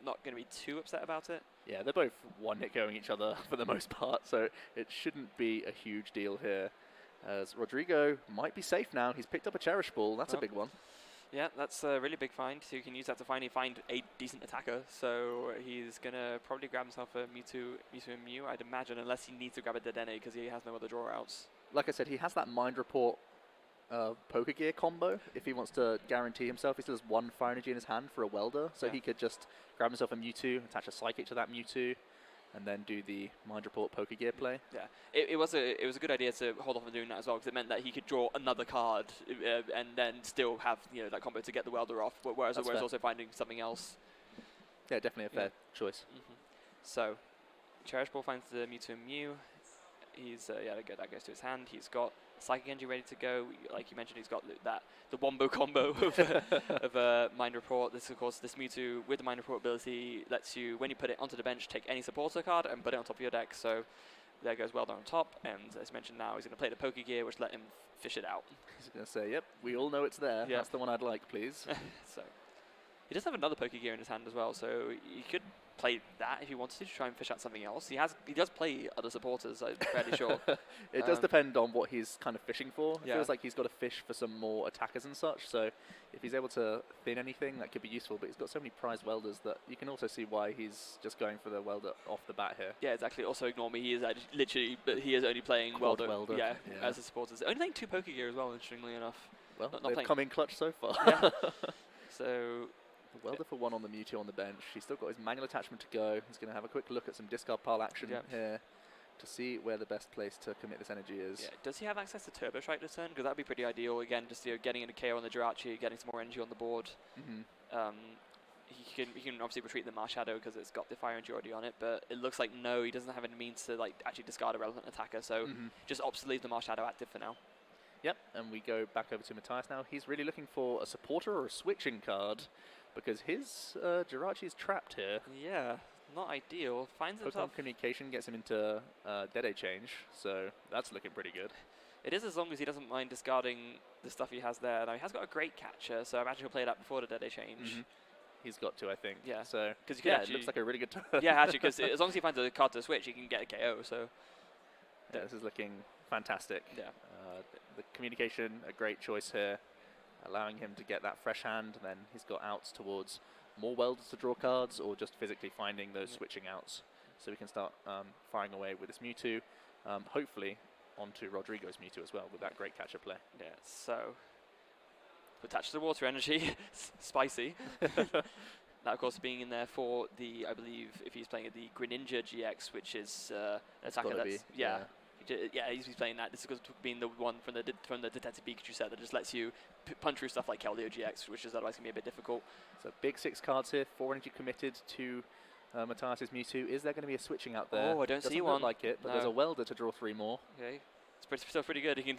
not going to be too upset about it.
Yeah, they're both one-hit going each other for the most part, so it shouldn't be a huge deal here. As Rodrigo might be safe now. He's picked up a Cherish Ball. That's a big one.
Yeah, that's a really big find. So you can use that to finally find a decent attacker. So he's going to probably grab himself a Mewtwo and Mew, I'd imagine, unless he needs to grab a Dedenne because he has no other draw outs.
Like I said, he has that Mind Report Poker Gear combo if he wants to guarantee himself. He still has 1 Fire Energy in his hand for a welder, so he could just grab himself a Mewtwo, attach a Psychic to that Mewtwo, and then do the Mind Report Poker Gear play.
Yeah, it was a good idea to hold off on doing that as well, because it meant that he could draw another card and then still have that combo to get the welder off. Whereas also finding something else.
Yeah, definitely a fair choice.
So, Cherish Ball finds the Mewtwo and Mew. He's that goes to his hand. He's got Psychic Energy ready to go. Like you mentioned, he's got the Wombo combo of Mind Report. This, of course, this Mewtwo with the Mind Report ability lets you, when you put it onto the bench, take any supporter card and put it on top of your deck. So there goes Welder on top. And as mentioned, now he's going to play the Poké Gear, which let him fish it out.
He's going to say, "Yep, we all know it's there.
Yeah.
That's the one I'd like, please."
So he does have another Poké Gear in his hand as well. So he could play that if he wanted to try and fish out something else. He does play other supporters, I'm fairly sure.
It does depend on what he's kind of fishing for. It
Yeah.
feels like he's got to fish for some more attackers and such, so if he's able to thin anything, that could be useful, but he's got so many prize welders that you can also see why he's just going for the welder off the bat here.
Yeah, exactly. Also, ignore me. He is literally, but he is only playing
Quad
welder.
welder,
Yeah,
yeah.
as a supporters. Only playing 2 Poké Gear as well, interestingly enough.
Well,
Not
they've
playing-
come in clutch so far.
Yeah. So
Welder for 1 on the Mewtwo on the bench. He's still got his manual attachment to go. He's going to have a quick look at some discard pile action here to see where the best place to commit this energy is.
yeah, does he have access to Turbo Strike this turn? Because that'd be pretty ideal. Again, just getting into KO on the Jirachi, getting some more energy on the board. He can obviously retreat the Marshadow because it's got the Fire Energy already on it, but it looks like no, he doesn't have any means to actually discard a relevant attacker. So just opts to leave the Marshadow active for now.
Yep, and we go back over to Matias now. He's really looking for a supporter or a switching card because his Jirachi is trapped here.
Yeah, not ideal. Finds
Pokemon
himself.
Communication gets him into Dead Change, so that's looking pretty good.
It is as long as he doesn't mind discarding the stuff he has there. Now, he has got a great catcher, so I imagine he'll play that before the Dead Change.
He's got to, I think.
Yeah.
So,
Because you
yeah, it looks like a really good turn.
yeah, actually, because as long as he finds a card to switch, he can get a KO. So
yeah, this is looking fantastic.
yeah.
The communication, a great choice here, allowing him to get that fresh hand. And then he's got outs towards more welders to draw cards, or just physically finding those switching outs, so we can start firing away with this Mewtwo. Hopefully, onto Rodrigo's Mewtwo as well with that great catcher play.
Yeah. So attached to the water energy, spicy. That, of course, being in there for the, I believe, if he's playing the Greninja GX, which is an attacker
gotta
that's
be, yeah.
Yeah, he's playing that. This is being the one from the Detective Pikachu set that just lets you punch through stuff like Keldeo GX, which is otherwise going to be a bit difficult.
So big 6 cards here, 4 energy committed to Matias' Mewtwo. Is there going to be a switching out there?
Oh, I don't see
Doesn't
one.
look like it, but there's a welder to draw 3 more.
Okay. It's still pretty good. He can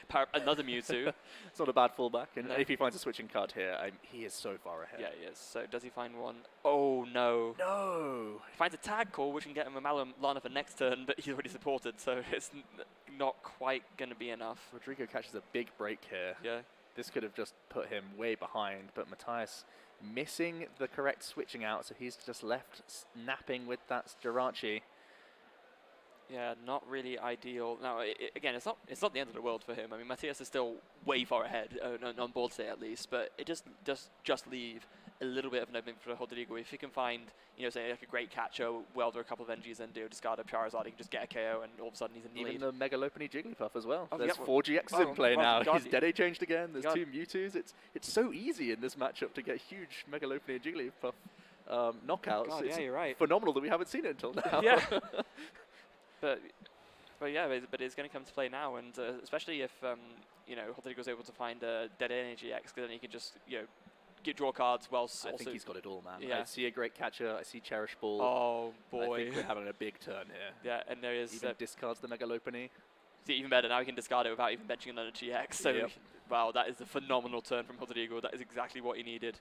power up another Mewtwo.
It's not a bad fallback, and
No.
if he finds a switching card here, he is so far ahead.
Yeah, he is. So does he find one? Oh, no.
No!
He finds a tag call, which can get him a Lana for next turn, but he's already supported, so it's not quite going to be enough.
Rodrigo catches a big break here.
Yeah.
This could have just put him way behind, but Matias missing the correct switching out, so he's just left snapping with that Jirachi.
Yeah, not really ideal. Now, again, it's not the end of the world for him. I mean, Matias is still way far ahead on board state at least, but it just leave a little bit of an opening for Rodrigo. If he can find, say like a great catcher, welder a couple of energies, and discard a Charizard, he can just get a KO, and all of a sudden he's in the lead.
Even the Megalopony Jigglypuff as well.
Oh,
There's
yeah,
4 GXs in play now.
God,
He's Dead changed again. There's
God.
2 Mewtwo's. It's so easy in this matchup to get huge Megalopony and Jigglypuff knockouts.
God,
it's
yeah, you're right.
phenomenal that we haven't seen it until now.
Yeah. But yeah, but it's going to come to play now, and especially if Rodrigo's able to find a Dead Energy X, because then he can just draw cards whilst
I
also.
think he's got it all, man.
Yeah.
I see a great catcher. I see Cherish Ball.
Oh
I
boy.
think we're having a big turn here.
Yeah, and there is
Even discards the Megalopony.
see, even better now. He can discard it without even benching another GX. So
Yep.
wow, that is a phenomenal turn from Rodrigo. That is exactly what he needed.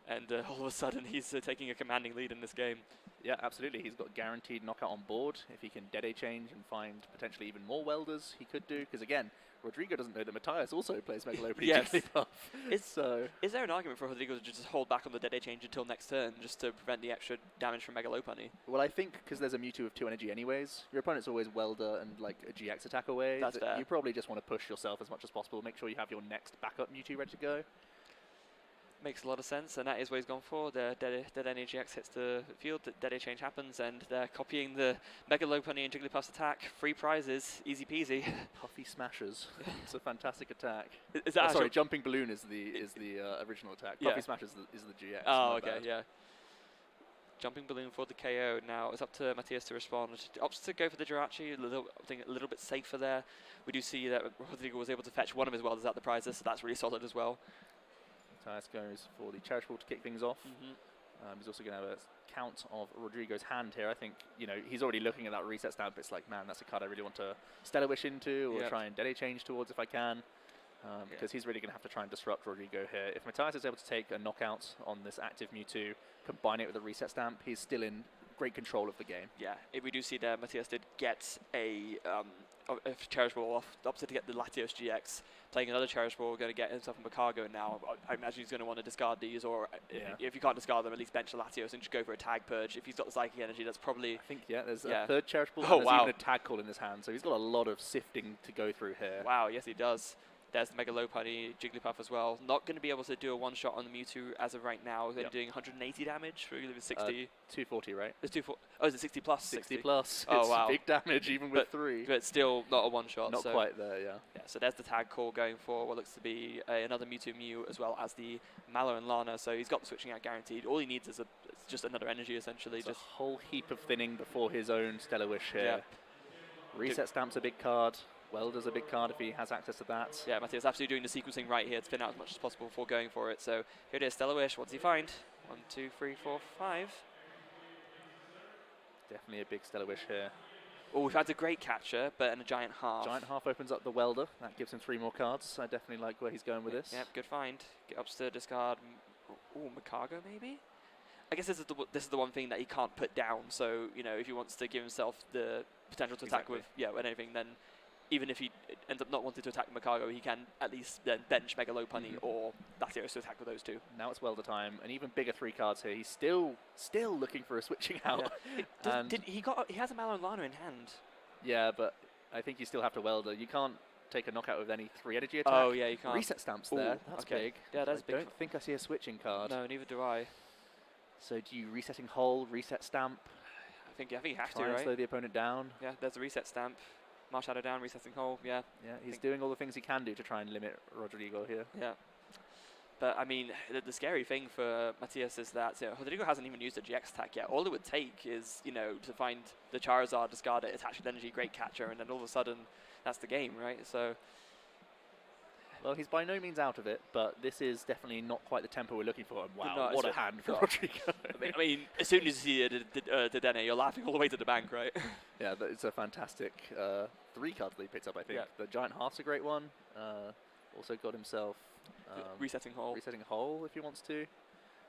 And all of a sudden, he's taking a commanding lead in this game.
Yeah, absolutely. He's got guaranteed knockout on board. If he can Dead change and find potentially even more welders, he could do. Because again, Rodrigo doesn't know that Matias also plays Megalopony
Yes.
Jigglypuff. Is
there an argument for Rodrigo to just hold back on the Dead change until next turn, just to prevent the extra damage from Megalopony?
Well, I think because there's a Mewtwo with 2 energy anyways, your opponent's always welder and like a GX attack away.
That's fair.
You probably just want to push yourself as much as possible. Make sure you have your next backup Mewtwo ready to go.
Makes a lot of sense, and that is what he's gone for. The Dead Energy X hits the field, the Dead Change happens, and they're copying the Mega Lopunny and Jigglypuff's attack. Free prizes, easy peasy.
Puffy Smashers. It's a fantastic attack.
Is that
sorry, Jumping Balloon is the original attack.
Yeah.
Puffy Smashers is the GX.
Oh,
my
okay,
bad.
yeah. Jumping Balloon for the KO. Now it's up to Matias to respond. Opts to go for the Jirachi, I think a little bit safer there. We do see that Rodrigo was able to fetch one of his welders out the prizes, so that's really solid as well.
Matias goes for the Cherish Ball to kick things off. He's also going to have a count of Rodrigo's hand here. I think, he's already looking at that reset stamp. It's like, man, that's a card I really want to Stellar Wish into or try and Dead Change towards if I can. Because he's really going to have to try and disrupt Rodrigo here. If Matias is able to take a knockout on this active Mewtwo, combine it with a reset stamp, he's still in great control of the game.
Yeah, if we do see there, Matias did get a Cherish Ball off, opted to get the Latios GX, playing another Cherish Ball, going to get himself a Macargo now. I imagine he's going to want to discard these, or if you can't discard them, at least bench the Latios and just go for a Tag Purge. If he's got the Psychic Energy, that's probably...
I think, there's a third Cherish Ball,
Oh,
and there's even a Tag Call in his hand, so he's got a lot of sifting to go through here.
Wow, yes he does. There's the Mega Lopunny, Jigglypuff as well. Not going to be able to do a one-shot on the Mewtwo as of right now. They're doing 180 damage for 60.
240, right?
It's 240. Oh, is it 60 plus?
60 plus.
Oh,
it's
wow.
big damage even with 3.
But still not a one-shot.
Not quite there, yeah.
Yeah, so there's the tag call going for what looks to be another Mewtwo Mew as well as the Mallow and Lana. So he's got the switching out guaranteed. All he needs is just another energy, essentially.
It's
just
a whole heap of thinning before his own Stellar Wish here.
Yeah.
Reset Stamp's a big card. Welder's a big card if he has access to that.
Yeah, Matias absolutely doing the sequencing right here to thin out as much as possible before going for it. So here it is, Stellar Wish. What does he find? 1, 2, 3, 4, 5.
Definitely a big Stellar Wish here.
Oh, we've had a great catcher, but in a giant half.
Giant half opens up the Welder. That gives him 3 more cards. I definitely like where he's going with this.
Yep, good find. Get ups to discard. Oh, Macargo maybe? I guess this is the one thing that he can't put down. So, if he wants to give himself the potential to attack with anything, then even if he ends up not wanting to attack Macargo, he can at least then bench Mega Lopunny or Latios to attack with those 2.
Now it's Welder time. An even bigger 3 cards here. He's still looking for a switching out.
Yeah. He has a Mallow and Lana in hand.
Yeah, but I think you still have to Welder. You can't take a knockout with any 3 energy attack.
Oh, yeah, you can't.
Reset Stamp's there. That's big.
Yeah, that's big.
I don't think I see a switching card.
No, neither do I.
So do you Resetting Hole, Reset Stamp?
I think you have to,
Try and
right?
slow the opponent down.
Yeah, there's a Reset Stamp. Marshadow down, Resetting Hole, yeah.
Yeah, he's doing all the things he can do to try and limit Rodrigo here.
Yeah. But, I mean, the scary thing for Matias is that Rodrigo hasn't even used a GX attack yet. All it would take is, to find the Charizard, discard it, attach with energy, great catcher, and then all of a sudden, that's the game, right? So...
Well, he's by no means out of it, but this is definitely not quite the tempo we're looking for. And wow,
No,
what a hand for Rodrigo.
I mean, as soon as you see the Dene, you're laughing all the way to the bank, right?
Yeah, it's a fantastic 3 cards that he picked up, I think.
Yeah.
The Giant Heart's a great one. Also got himself...
Resetting Hole.
Resetting Hole if he wants to.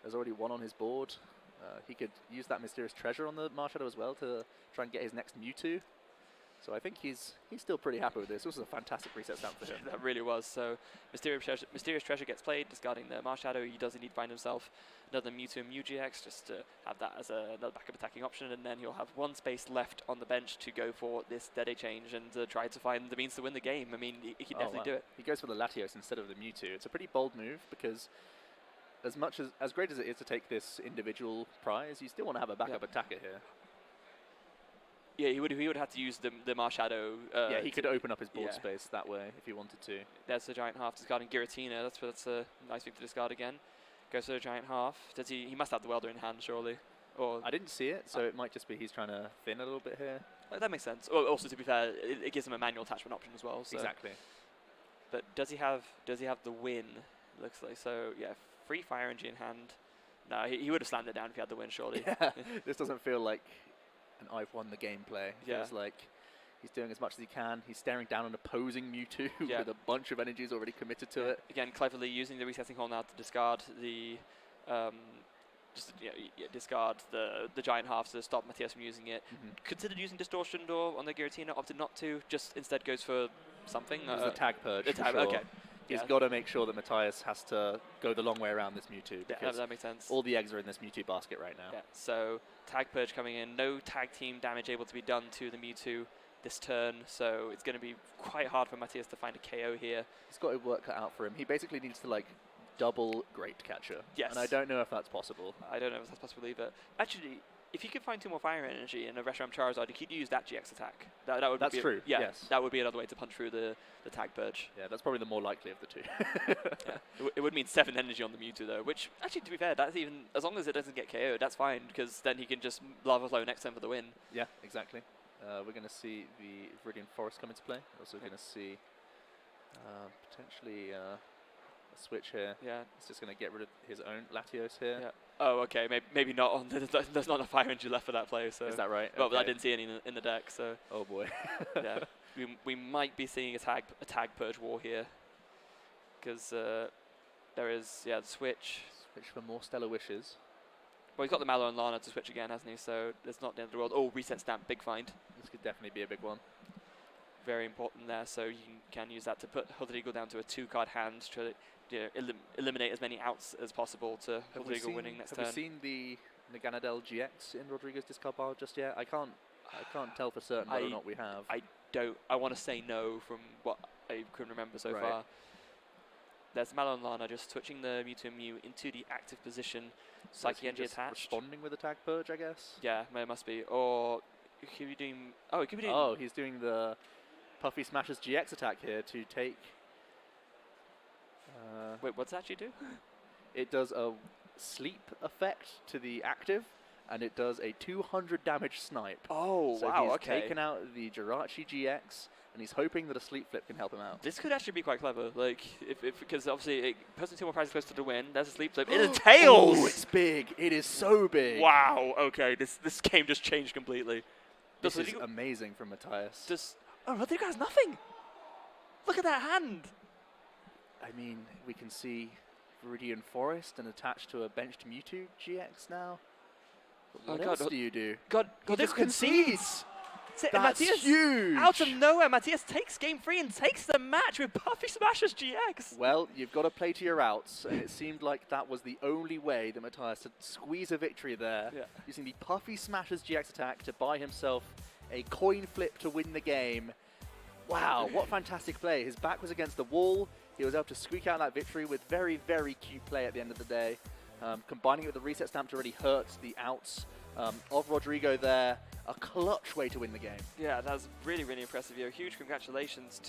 There's already 1 on his board. He could use that Mysterious Treasure on the Marshadow as well to try and get his next Mewtwo. So I think he's still pretty happy with this. This was a fantastic reset stamp for him.
That really was. So Mysterious Treasure gets played, discarding the Marshadow. He does indeed find himself another Mewtwo and Mew GX, just to have that as another backup attacking option, and then he'll have 1 space left on the bench to go for this Dead Change and try to find the means to win the game. I mean, he can definitely do it.
He goes for the Latios instead of the Mewtwo. It's a pretty bold move because as great as it is to take this individual prize, you still want to have a backup attacker here.
Yeah, he would have to use the Marshadow.
Yeah, he could open up his board space that way if he wanted to.
There's the Giant Half discarding Giratina. That's a nice thing to discard again. Goes to the Giant Half. Does he must have the Welder in hand, surely. Or
I didn't see it, so it might just be he's trying to thin a little bit here.
That makes sense. Also, to be fair, it gives him a manual attachment option as well. So.
Exactly.
But does he have the win? Looks like so. Yeah, free Fire Energy in hand. No, he would have slammed it down if he had the win, surely.
Yeah, this doesn't feel like an I've won the gameplay. It feels like he's doing as much as he can. He's staring down an opposing Mewtwo with a bunch of energies already committed to it.
Again, cleverly using the Resetting Hole now to discard the discard the Giant Half to stop Matias from using it. Considered using Distortion Door on the Giratina, opted not to. Just instead goes for something.
The Tag Purge.
The tag,
sure.
okay.
He's got to make sure that Matias has to go the long way around this Mewtwo because
that makes sense.
All the eggs are in this Mewtwo basket right now.
Yeah, so Tag Purge coming in. No tag team damage able to be done to the Mewtwo this turn, so it's going to be quite hard for Matias to find a KO here.
He's got his work cut out for him. He basically needs to double Great Catcher.
Yes.
And I don't know if that's possible.
I don't know if that's possible either. Actually, if you could find 2 more Fire Energy in a Reshiram Charizard, you could use that GX attack. That would
That's
be
true,
Yeah,
yes.
that would be another way to punch through the Tag Purge.
Yeah, that's probably the more likely of the two.
Yeah. It would mean 7 energy on the Mewtwo though, which actually, to be fair, that's even as long as it doesn't get KO'd, that's fine because then he can just Lava Flow next turn for the win.
Yeah, exactly. We're going to see the Viridian Forest come into play. Also going to see potentially a switch here.
Yeah.
He's just going to get rid of his own Latios here.
Yeah. Oh, okay. Maybe not on. There's not enough Fire Energy left for that play. So.
Is that right?
Well,
okay.
but I didn't see any in the deck, so.
Oh boy.
Yeah. We might be seeing a tag purge war here, because there is the switch.
Switch for more Stellar Wishes.
Well, he's got the Mallow and Lana to switch again, hasn't he? So it's not the end of the world. Oh, reset stamp, big find.
This could definitely be a big one.
Very important there. So you can use that to put Rodrigo down to a 2-card hand to eliminate as many outs as possible to Rodrigo winning next turn.
Have we seen the Naganadel GX in Rodrigo's discard pile just yet? I can't tell for certain whether or not we have.
I want to say no from what I can remember so far. There's Mallow and Lana just switching the Mewtwo and Mew into the active position. Psychic Energy attached.
Responding with Attack Purge, I guess?
Yeah, it must be. Or he could be doing... Oh, he could be doing...
Oh, he's doing the Puffy Smashes GX attack here to take...
Wait, what's that actually do?
It does a sleep effect to the active, and it does a 200 damage snipe.
Oh,
so
wow,
he's
okay.
taken out the Jirachi GX, and he's hoping that a sleep flip can help him out.
This could actually be quite clever, like, because obviously, person 2 more prizes close to the win, there's a sleep flip. It is Tails!
Oh, it's big. It is so big.
Wow, okay, this game just changed completely.
This is amazing from Matias.
Oh, Rodrigo has nothing! Look at that hand!
I mean, we can see Viridian Forest and attached to a benched Mewtwo GX now. But what else do you do?
God,
he
this
just concedes! That's
Matias,
huge!
Out of nowhere, Matias takes game 3 and takes the match with Puffy Smashes GX!
Well, you've got to play to your outs, and it seemed like that was the only way that Matias had squeeze a victory there, using the Puffy Smashes GX attack to buy himself a coin flip to win the game. Wow, what fantastic play. His back was against the wall. He was able to squeak out that victory with very, very cute play at the end of the day. Combining it with the reset stamp to really hurt the outs of Rodrigo there. A clutch way to win the game.
Yeah, that was really, really impressive. Huge congratulations to